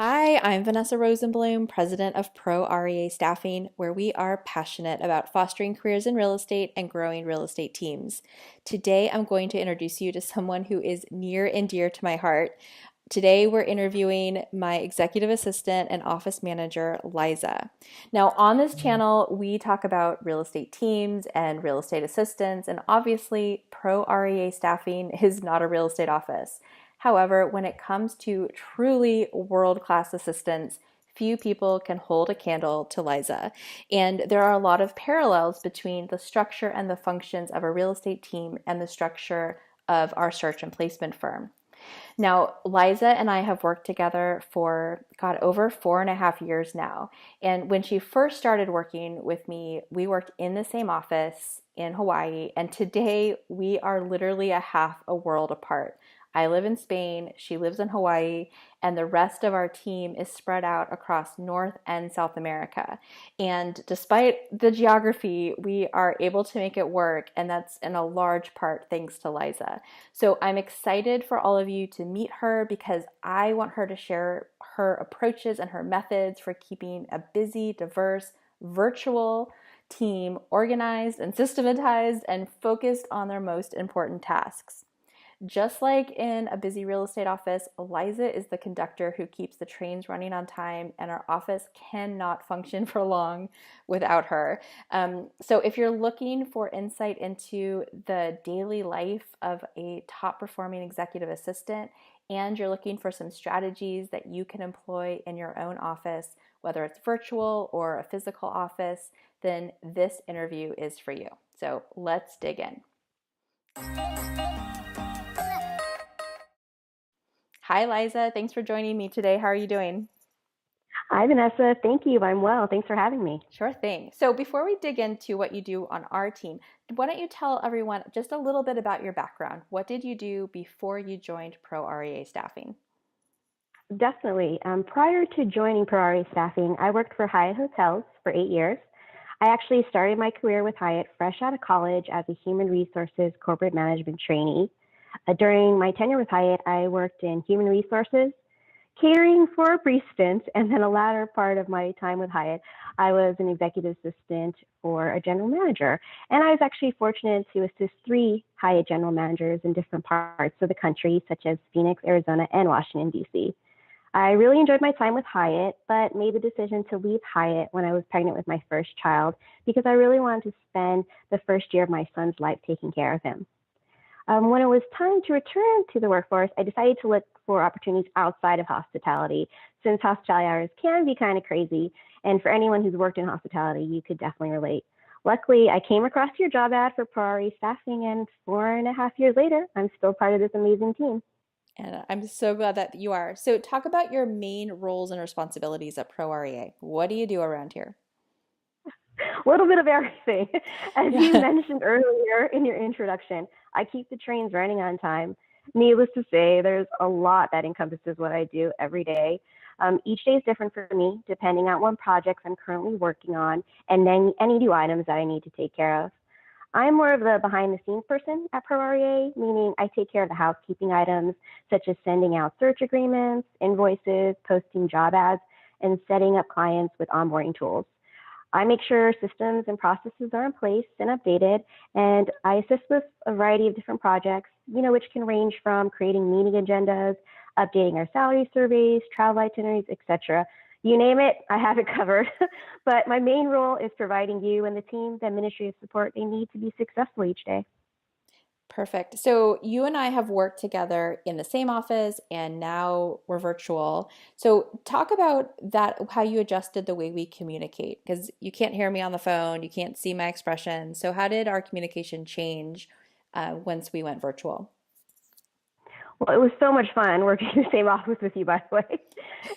Hi, I'm Vanessa Rosenblum, president of R.E.A Staffing, where we are passionate about fostering careers in real estate and growing real estate teams. Today, I'm going to introduce you to someone who is near and dear to my heart. Today, we're interviewing my executive assistant and office manager, Liza. Now, on this channel, we talk about real estate teams and real estate assistants, and obviously, R.E.A Staffing is not a real estate office. However, when it comes to truly world-class assistants, few people can hold a candle to Liza. And there are a lot of parallels between the structure and the functions of a real estate team and the structure of our search and placement firm. Now, Liza and I have worked together for, God, over 4.5 years now. And when she first started working with me, we worked in the same office in Hawaii. And today we are literally a half a world apart. I live in Spain, she lives in Hawaii, and the rest of our team is spread out across North and South America. And despite the geography, we are able to make it work, and that's in a large part thanks to Liza. So I'm excited for all of you to meet her because I want her to share her approaches and her methods for keeping a busy, diverse, virtual team organized and systematized and focused on their most important tasks. Just like in a busy real estate office, Liza is the conductor who keeps the trains running on time, and our office cannot function for long without her. So if you're looking for insight into the daily life of a top performing executive assistant, and you're looking for some strategies that you can employ in your own office, whether it's virtual or a physical office, then this interview is for you. So let's dig in. Hi, Liza. Thanks for joining me today. How are you doing? Hi, Vanessa. Thank you. I'm well. Thanks for having me. Sure thing. So before we dig into what you do on our team, why don't you tell everyone just a little bit about your background? What did you do before you joined R.E.A Staffing? Definitely. Prior to joining Ferrari Staffing, I worked for Hyatt Hotels for 8 years. I actually started my career with Hyatt fresh out of college as a human resources corporate management trainee. During my tenure with Hyatt, I worked in human resources, catering for a brief stint, and then a latter part of my time with Hyatt, I was an executive assistant for a general manager. And I was actually fortunate to assist three Hyatt general managers in different parts of the country, such as Phoenix, Arizona, and Washington, D.C. I really enjoyed my time with Hyatt, but made the decision to leave Hyatt when I was pregnant with my first child because I really wanted to spend the first year of my son's life taking care of him. When it was time to return to the workforce, I decided to look for opportunities outside of hospitality, since hospitality hours can be kind of crazy. And for anyone who's worked in hospitality, you could definitely relate. Luckily, I came across your job ad for Priority Staffing, and 4.5 years later, I'm still part of this amazing team. And I'm so glad that you are. So talk about your main roles and responsibilities at R.E.A. What do you do around here? A little bit of everything. As you Yeah. mentioned earlier in your introduction, I keep the trains running on time. Needless to say, there's a lot that encompasses what I do every day. Each day is different for me, depending on what projects I'm currently working on and then any new items that I need to take care of. I'm more of the behind the scenes person at ProREA, meaning I take care of the housekeeping items, such as sending out search agreements, invoices, posting job ads, and setting up clients with onboarding tools. I make sure systems and processes are in place and updated, and I assist with a variety of different projects, which can range from creating meeting agendas, updating our salary surveys, travel itineraries, etc. You name it, I have it covered. But my main role is providing you and the team the administrative support they need to be successful each day. Perfect. So you and I have worked together in the same office and now we're virtual. So talk about that, how you adjusted the way we communicate, because you can't hear me on the phone, you can't see my expression. So how did our communication change once we went virtual? Well, it was so much fun working in the same office with you, by the way.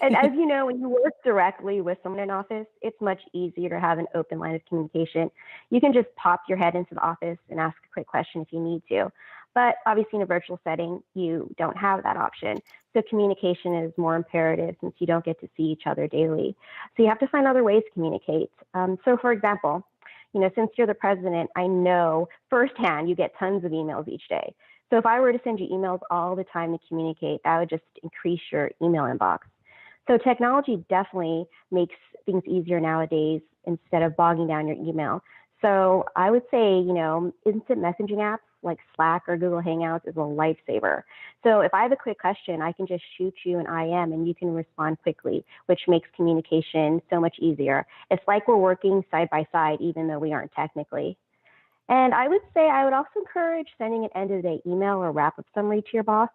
And as you know, when you work directly with someone in office, it's much easier to have an open line of communication. You can just pop your head into the office and ask a quick question if you need to. But obviously, in a virtual setting, you don't have that option. So communication is more imperative since you don't get to see each other daily. So you have to find other ways to communicate. So, for example, since you're the president, I know firsthand you get tons of emails each day. So if I were to send you emails all the time to communicate, that would just increase your email inbox. So technology definitely makes things easier nowadays instead of bogging down your email. So I would say, instant messaging apps like Slack or Google Hangouts is a lifesaver. So if I have a quick question, I can just shoot you an IM and you can respond quickly, which makes communication so much easier. It's like we're working side by side, even though we aren't technically. And I would say I would also encourage sending an end of the day email or wrap up summary to your boss.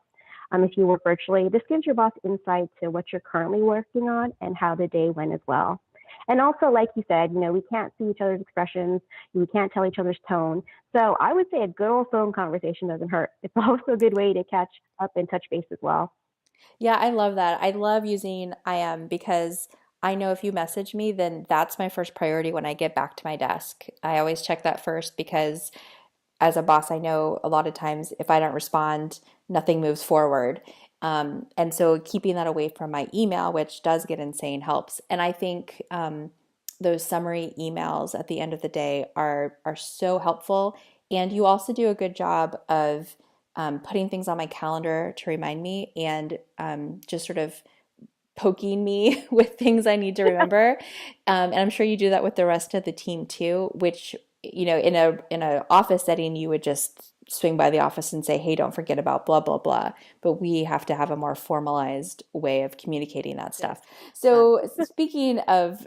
If you work virtually, this gives your boss insight to what you're currently working on and how the day went as well. And also, like you said, we can't see each other's expressions, we can't tell each other's tone. So I would say a good old phone conversation doesn't hurt. It's also a good way to catch up and touch base as well. Yeah, I love that. I love using IM because I know if you message me, then that's my first priority when I get back to my desk. I always check that first because as a boss, I know a lot of times if I don't respond, nothing moves forward. And so keeping that away from my email, which does get insane, helps. And I think those summary emails at the end of the day are so helpful. And you also do a good job of putting things on my calendar to remind me and just sort of poking me with things I need to remember. And I'm sure you do that with the rest of the team too, which, in a office setting, you would just swing by the office and say, hey, don't forget about blah, blah, blah. But we have to have a more formalized way of communicating that Yes. stuff. So speaking of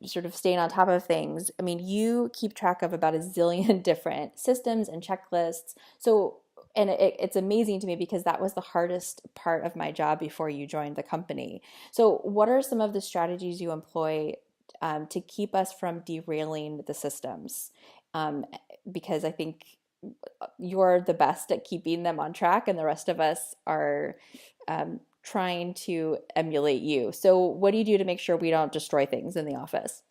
sort of staying on top of things, I mean, you keep track of about a zillion different systems and checklists. So and it's amazing to me because that was the hardest part of my job before you joined the company. So, what are some of the strategies you employ to keep us from derailing the systems? Um, because I think you're the best at keeping them on track, and the rest of us are trying to emulate you. So, what do you do to make sure we don't destroy things in the office?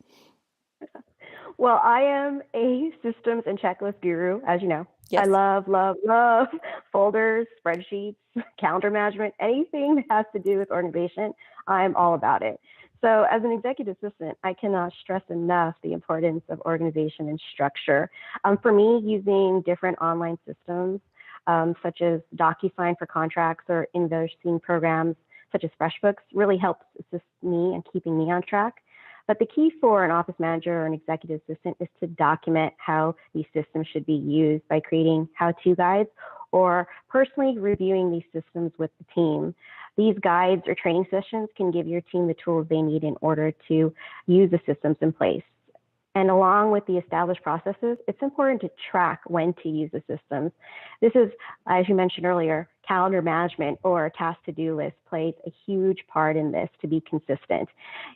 Well, I am a systems and checklist guru, as you know. I Yes. love, love, love folders, spreadsheets, calendar management, anything that has to do with organization. I'm all about it. So, as an executive assistant, I cannot stress enough the importance of organization and structure. For me, using different online systems, such as DocuSign for contracts or invoicing programs such as FreshBooks, really helps assist me in keeping me on track. But the key for an office manager or an executive assistant is to document how these systems should be used by creating how-to guides or personally reviewing these systems with the team. These guides or training sessions can give your team the tools they need in order to use the systems in place. And along with the established processes, it's important to track when to use the systems. This is, as you mentioned earlier, calendar management or task to-do list plays a huge part in this to be consistent.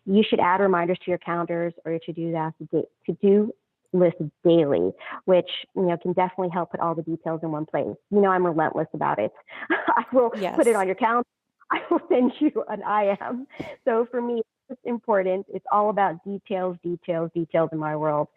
You should add reminders to your calendars or your to-do list daily, which can definitely help put all the details in one place. I'm relentless about it. I will put it Yes. on your calendar. I will send you an IM. So for me, it's important. It's all about details, details, details in my world.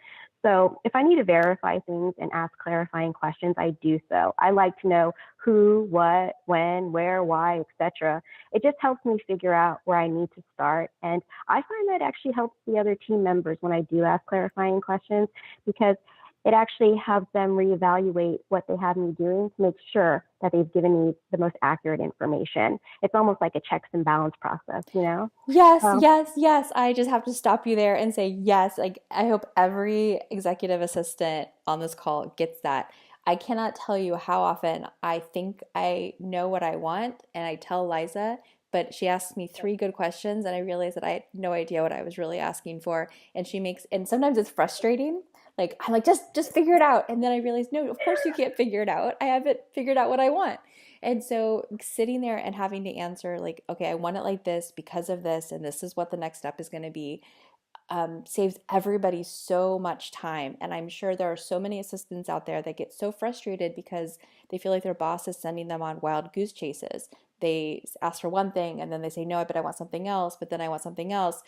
So if I need to verify things and ask clarifying questions, I do so. I like to know who, what, when, where, why, etc. It just helps me figure out where I need to start. And I find that actually helps the other team members when I do ask clarifying questions because it actually helps them reevaluate what they have me doing to make sure that they've given me the most accurate information. It's almost like a checks and balance process. Yes, Um, yes, yes. I just have to stop you there and say yes. Like, I hope every executive assistant on this call gets that. I cannot tell you how often I think I know what I want and I tell Liza, but she asks me three good questions and I realize that I had no idea what I was really asking for. And sometimes it's frustrating. Like, I'm like, just figure it out. And then I realize, no, of course you can't figure it out. I haven't figured out what I want. And so sitting there and having to answer, like, okay, I want it like this because of this, and this is what the next step is going to be, saves everybody so much time. And I'm sure there are so many assistants out there that get so frustrated because they feel like their boss is sending them on wild goose chases. They ask for one thing and then they say, no, but I want something else, but then I want something else.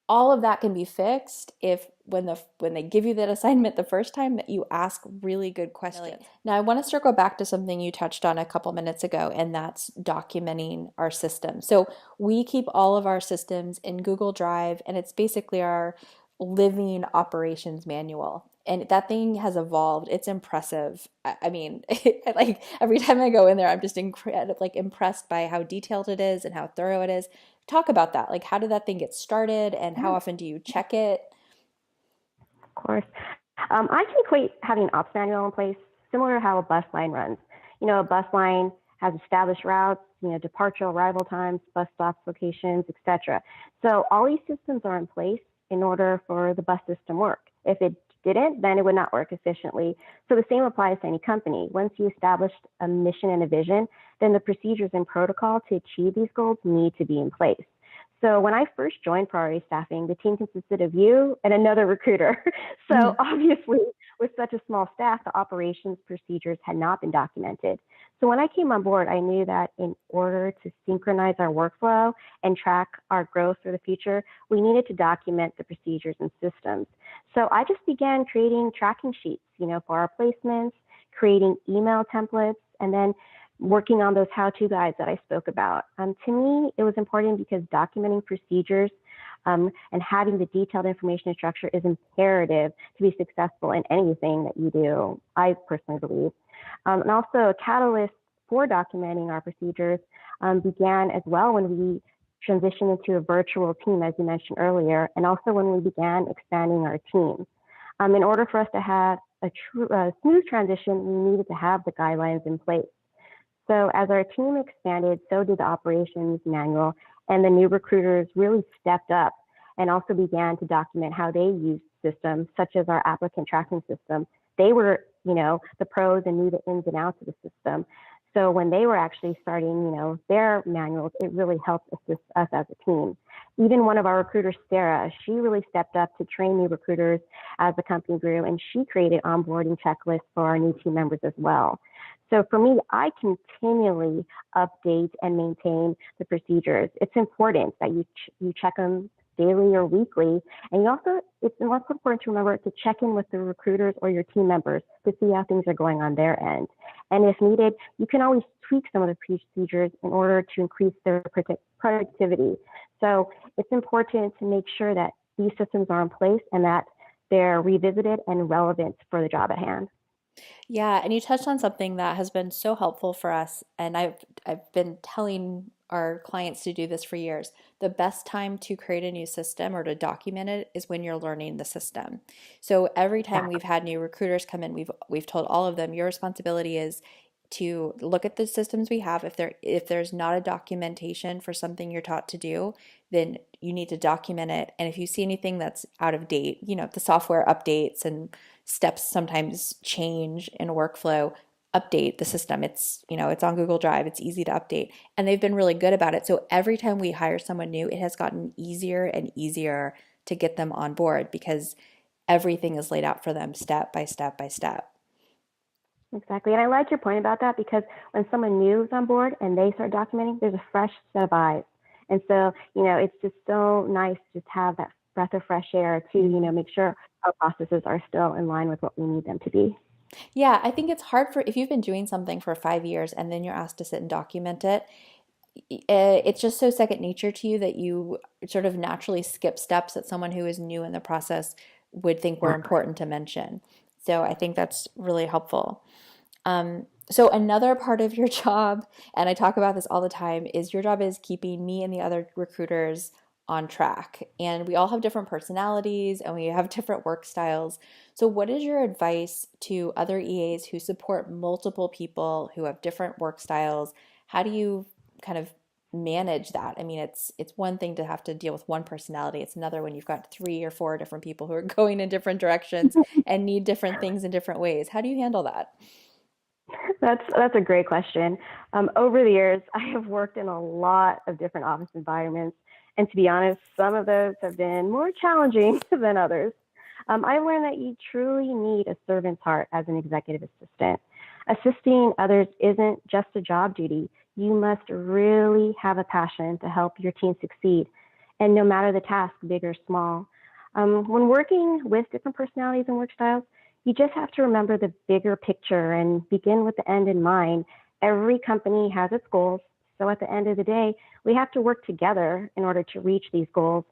All of that can be fixed if when they give you that assignment the first time that you ask really good questions. Now I want to circle back to something you touched on a couple minutes ago, and that's documenting our system. So we keep all of our systems in Google Drive, and it's basically our living operations manual. And that thing has evolved. It's impressive. I mean, like every time I go in there, I'm just incredible, like impressed by how detailed it is and how thorough it is. talk about that. Like, how did that thing get started and Yeah, how often do you check it? of course. I can equate having an ops manual in place similar to how a bus line runs. A bus line has established routes, departure, arrival times, bus stops, locations, etc. So all these systems are in place in order for the bus system work. If it didn't, then it would not work efficiently. So the same applies to any company. Once you establish a mission and a vision, then the procedures and protocol to achieve these goals need to be in place. So when I first joined Priority Staffing, the team consisted of you and another recruiter. So Mhm. obviously, with such a small staff, the operations procedures had not been documented. So when I came on board, I knew that in order to synchronize our workflow and track our growth for the future, we needed to document the procedures and systems. So I just began creating tracking sheets, for our placements, creating email templates, and then working on those how-to guides that I spoke about. To me, it was important because documenting procedures and having the detailed information and structure is imperative to be successful in anything that you do, I personally believe. And also, a catalyst for documenting our procedures began as well when we transitioned into a virtual team, as you mentioned earlier, and also when we began expanding our team. In order for us to have a smooth transition, we needed to have the guidelines in place. So as our team expanded, so did the operations manual, and the new recruiters really stepped up and also began to document how they used systems such as our applicant tracking system. They were, the pros and knew the ins and outs of the system. So when they were actually starting, their manuals, it really helped assist us as a team. Even one of our recruiters, Sarah, she really stepped up to train new recruiters as the company grew, and she created onboarding checklists for our new team members as well. So for me, I continually update and maintain the procedures. It's important that you check them daily or weekly. And it's also important to remember to check in with the recruiters or your team members to see how things are going on their end. And if needed, you can always tweak some of the procedures in order to increase their productivity. So it's important to make sure that these systems are in place and that they're revisited and relevant for the job at hand. Yeah, and you touched on something that has been so helpful for us, and I've been telling our clients to do this for years. The best time to create a new system or to document it is when you're learning the system. So every time we've Exactly. had new recruiters come in, we've told all of them your responsibility is to look at the systems we have. If there's not a documentation for something you're taught to do, then you need to document it. And if you see anything that's out of date, the software updates and steps sometimes change in workflow, update the system. It's on Google Drive. It's easy to update. And they've been really good about it. So every time we hire someone new, it has gotten easier and easier to get them on board because everything is laid out for them step by step by step. Exactly. And I like your point about that because when someone new is on board and they start documenting, there's a fresh set of eyes. And so, it's just so nice to just have that breath of fresh air to, Mhm. make sure our processes are still in line with what we need them to be. Yeah, I think it's hard for if you've been doing something for 5 years and then you're asked to sit and document it, it's just so second nature to you that you sort of naturally skip steps that someone who is new in the process would think were Exactly. important to mention. So I think that's really helpful. So another part of your job, and I talk about this all the time, is your job is keeping me and the other recruiters on track. And we all have different personalities and we have different work styles. So what is your advice to other EAs who support multiple people who have different work styles? How do you kind of manage that? I mean, it's one thing to have to deal with one personality. It's another when you've got 3 or 4 different people who are going in different directions and need different things in different ways. How do you handle that? That's a great question. Over the years, I have worked in a lot of different office environments, and to be honest, some of those have been more challenging than others. I learned that you truly need a servant's heart as an executive assistant. Assisting others isn't just a job duty. You must really have a passion to help your team succeed, and no matter the task, big or small. When working with different personalities and work styles, you just have to remember the bigger picture and begin with the end in mind. Every company has its goals. So at the end of the day, we have to work together in order to reach these goals.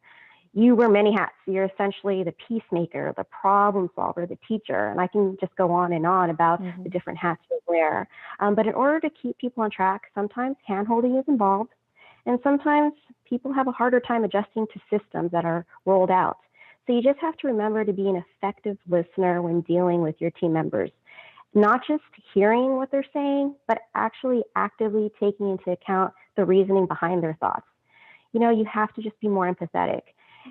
You wear many hats. You're essentially the peacemaker, the problem solver, the teacher. And I can just go on and on about the Hmm. different hats you wear. But in order to keep people on track, sometimes hand holding is involved. And sometimes people have a harder time adjusting to systems that are rolled out. So you just have to remember to be an effective listener when dealing with your team members, not just hearing what they're saying, but actually actively taking into account the reasoning behind their thoughts. You have to just be more empathetic.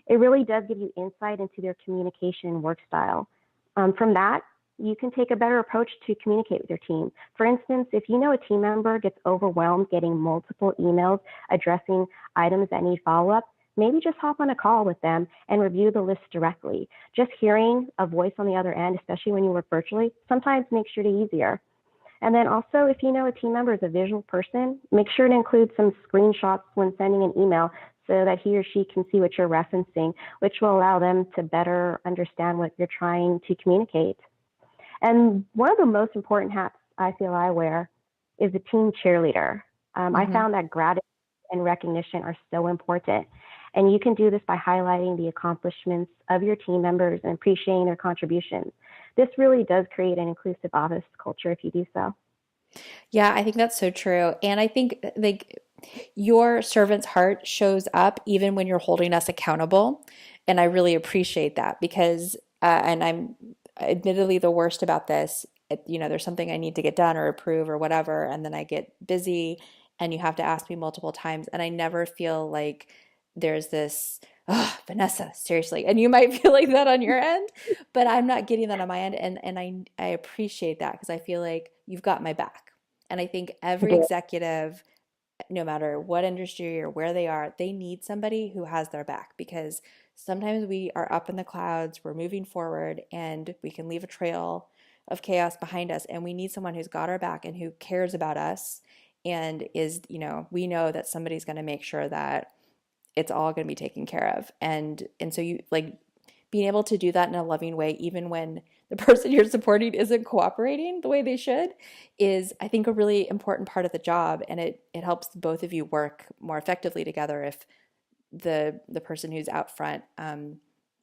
It really does give you insight into their communication and work style. From that, you can take a better approach to communicate with your team. For instance, if you know a team member gets overwhelmed getting multiple emails addressing items that need follow-up, maybe just hop on a call with them and review the list directly. Just hearing a voice on the other end, especially when you work virtually, sometimes makes your day easier. And then also, if you know a team member is a visual person, make sure to include some screenshots when sending an email so that he or she can see what you're referencing, which will allow them to better understand what you're trying to communicate. And one of the most important hats I feel I wear is a team cheerleader. I Hmm. found that gratitude and recognition are so important. And you can do this by highlighting the accomplishments of your team members and appreciating their contributions. This really does create an inclusive office culture if you do so. Yeah, I think that's so true. And I think like your servant's heart shows up even when you're holding us accountable. And I really appreciate that because, and I'm admittedly the worst about this. There's something I need to get done or approve or whatever, and then I get busy and you have to ask me multiple times. And I never feel like there's this, oh, Vanessa, seriously. And you might feel like that on your end, but I'm not getting that on my end. And I appreciate that because I feel like you've got my back. And I think I every do. executive, no matter what industry or where they are, they need somebody who has their back because sometimes we are up in the clouds, we're moving forward, and we can leave a trail of chaos behind us. And we need someone who's got our back and who cares about us and is, we know that somebody's going to make sure that it's all going to be taken care of. And so you like being able to do that in a loving way, even when the person you're supporting isn't cooperating the way they should, is I think a really important part of the job. And it helps both of you work more effectively together if the person who's out front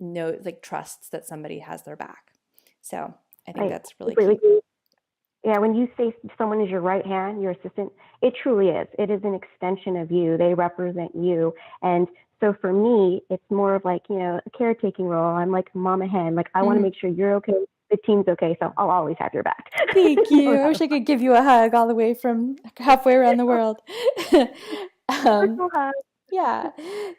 knows like trusts that somebody has their back. So I think I that's really completely key. agree. Yeah, when you say someone is your right hand, your assistant, it truly is. It is an extension of you. They represent you. And so for me, it's more of like, a caretaking role. I'm like mama hen. Like I want to Mhm. make sure you're okay, the team's okay. So I'll always have your back. Thank No you. I matter wish I could give you a hug all the way from halfway around the world. what. Um, Virtual hug. Yeah.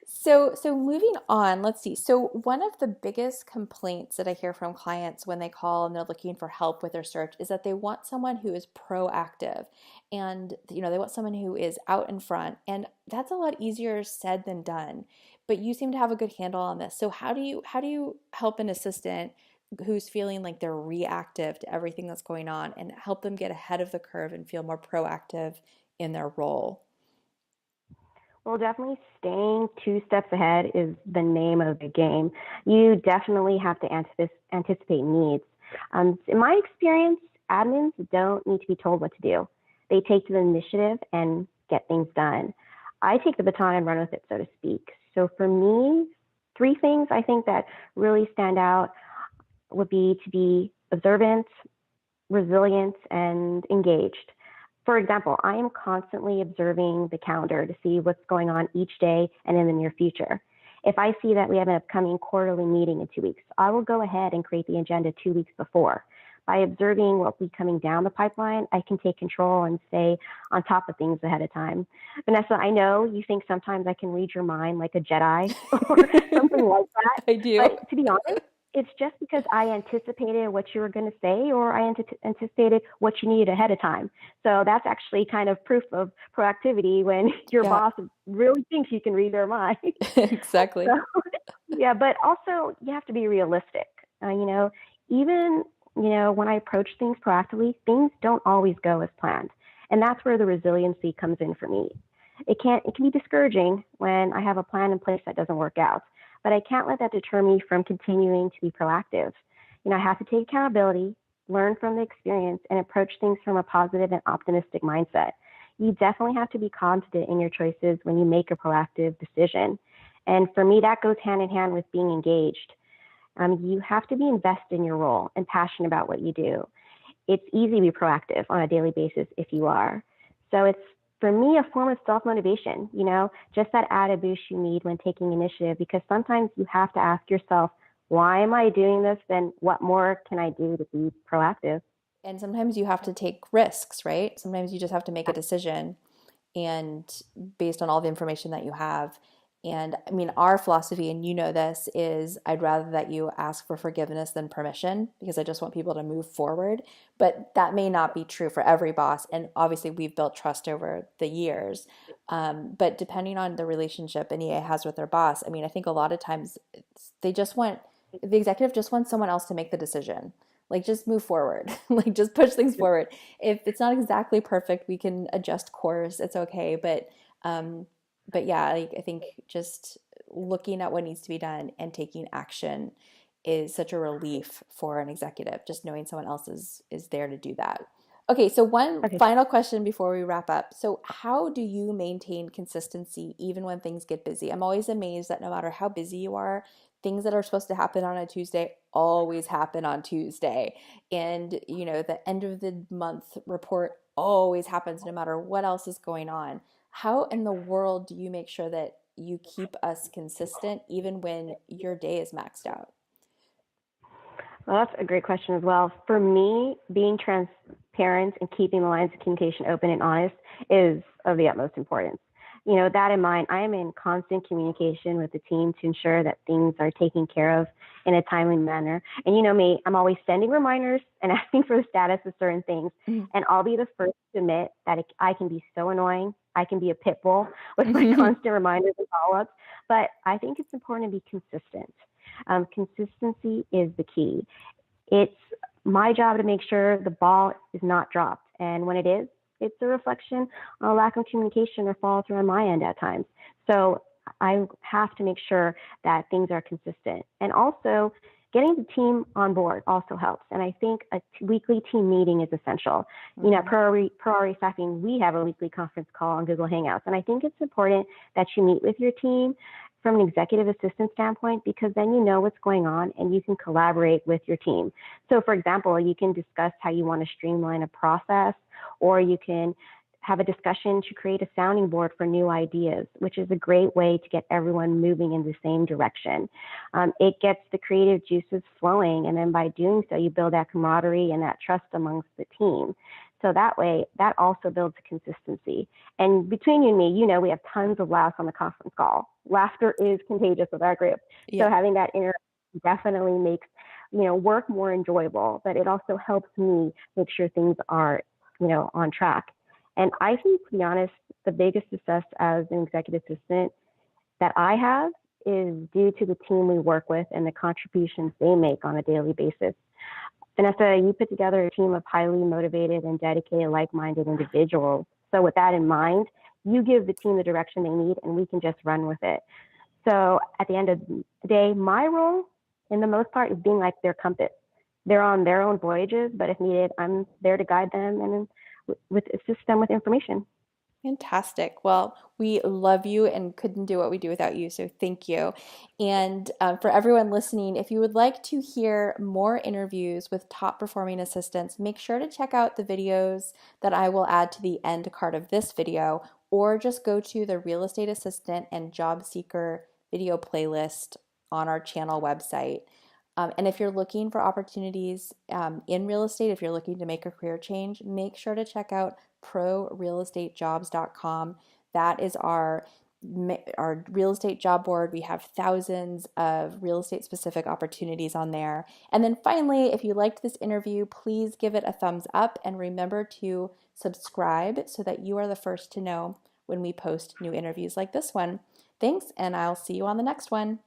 So moving on, let's see. So one of the biggest complaints that I hear from clients when they call and they're looking for help with their search is that they want someone who is proactive and they want someone who is out in front. And that's a lot easier said than done. But you seem to have a good handle on this. So how do you help an assistant who's feeling like they're reactive to everything that's going on and help them get ahead of the curve and feel more proactive in their role? Well, definitely staying two steps ahead is the name of the game. You definitely have to anticipate needs. In my experience, admins don't need to be told what to do. They take the initiative and get things done. I take the baton and run with it, so to speak. So for me, three things I think that really stand out would be to be observant, resilient, and engaged. For example, I am constantly observing the calendar to see what's going on each day and in the near future. If I see that we have an upcoming quarterly meeting in 2 weeks, I will go ahead and create the agenda 2 weeks before. By observing what will be coming down the pipeline, I can take control and stay on top of things ahead of time. Vanessa, I know you think sometimes I can read your mind like a Jedi or something like that, I do. but to be honest, it's just because I anticipated what you were going to say or I anticipated what you needed ahead of time. So that's actually kind of proof of proactivity when your Yeah, boss really thinks you can read their mind. exactly. So, yeah, but also you have to be realistic. Even, when I approach things proactively, things don't always go as planned. And that's where the resiliency comes in for me. It can be discouraging when I have a plan in place that doesn't work out, but I can't let that deter me from continuing to be proactive. I have to take accountability, learn from the experience, and approach things from a positive and optimistic mindset. You definitely have to be confident in your choices when you make a proactive decision. And for me, that goes hand in hand with being engaged. You have to be invested in your role and passionate about what you do. It's easy to be proactive on a daily basis if you are. So it's for me, a form of self-motivation, just that added boost you need when taking initiative, because sometimes you have to ask yourself, why am I doing this? Then what more can I do to be proactive? And sometimes you have to take risks, right? Sometimes you just have to make a decision and based on all the information that you have. And I mean, our philosophy, and you know this, is I'd rather that you ask for forgiveness than permission because I just want people to move forward. But that may not be true for every boss. And obviously, we've built trust over the years. But depending on the relationship an EA has with their boss, I mean, I think a lot of times they just want, the executive just wants someone else to make the decision. Like, just move forward, like, just push things forward. If it's not exactly perfect, we can adjust course. It's okay. Um, but yeah, like, I think just looking at what needs to be done and taking action is such a relief for an executive, just knowing someone else is there to do that. Okay, so one Okay. final question before we wrap up. So, how do you maintain consistency even when things get busy? I'm always amazed that no matter how busy you are, things that are supposed to happen on a Tuesday always happen on Tuesday. And, the end of the month report always happens no matter what else is going on. How in the world do you make sure that you keep us consistent even when your day is maxed out? Well, that's a great question as well. For me, being transparent and keeping the lines of communication open and honest is of the utmost importance. That in mind, I am in constant communication with the team to ensure that things are taken care of in a timely manner. And you know me, I'm always sending reminders and asking for the status of certain things. And I'll be the first to admit that I can be so annoying. I can be a pit bull with my constant reminders and follow-ups. But I think it's important to be consistent. Consistency is the key. It's my job to make sure the ball is not dropped. And when it is, it's a reflection on a lack of communication or follow through on my end at times. So I have to make sure that things are consistent. And also, getting the team on board also helps. And I think a weekly team meeting is essential. At Pro RE Staffing, we have a weekly conference call on Google Hangouts. And I think it's important that you meet with your team from an executive assistant standpoint, because then you know what's going on and you can collaborate with your team. So for example, you can discuss how you want to streamline a process, or you can have a discussion to create a sounding board for new ideas, which is a great way to get everyone moving in the same direction. It gets the creative juices flowing, and then by doing so, you build that camaraderie and that trust amongst the team. So that way, that also builds a consistency. And between you and me, we have tons of laughs on the conference call. Laughter is contagious with our group. So Yeah. having that interaction definitely makes, work more enjoyable, but it also helps me make sure things are, on track. And I think, to be honest, the biggest success as an executive assistant that I have is due to the team we work with and the contributions they make on a daily basis. Vanessa, you put together a team of highly motivated and dedicated, like-minded individuals. So with that in mind, you give the team the direction they need and we can just run with it. So at the end of the day, my role, in the most part, is being like their compass. They're on their own voyages, but if needed, I'm there to guide them and assist them with information. Fantastic. Well, we love you and couldn't do what we do without you. So thank you. And for everyone listening, if you would like to hear more interviews with top performing assistants, make sure to check out the videos that I will add to the end card of this video, or just go to the real estate assistant and job seeker video playlist on our channel website. And if you're looking for opportunities in real estate, if you're looking to make a career change, make sure to check out prorealestatajobs.com. That is our real estate job board. We have thousands of real estate specific opportunities on there. And then finally, if you liked this interview, please give it a thumbs up and remember to subscribe so that you are the first to know when we post new interviews like this one. Thanks, and I'll see you on the next one.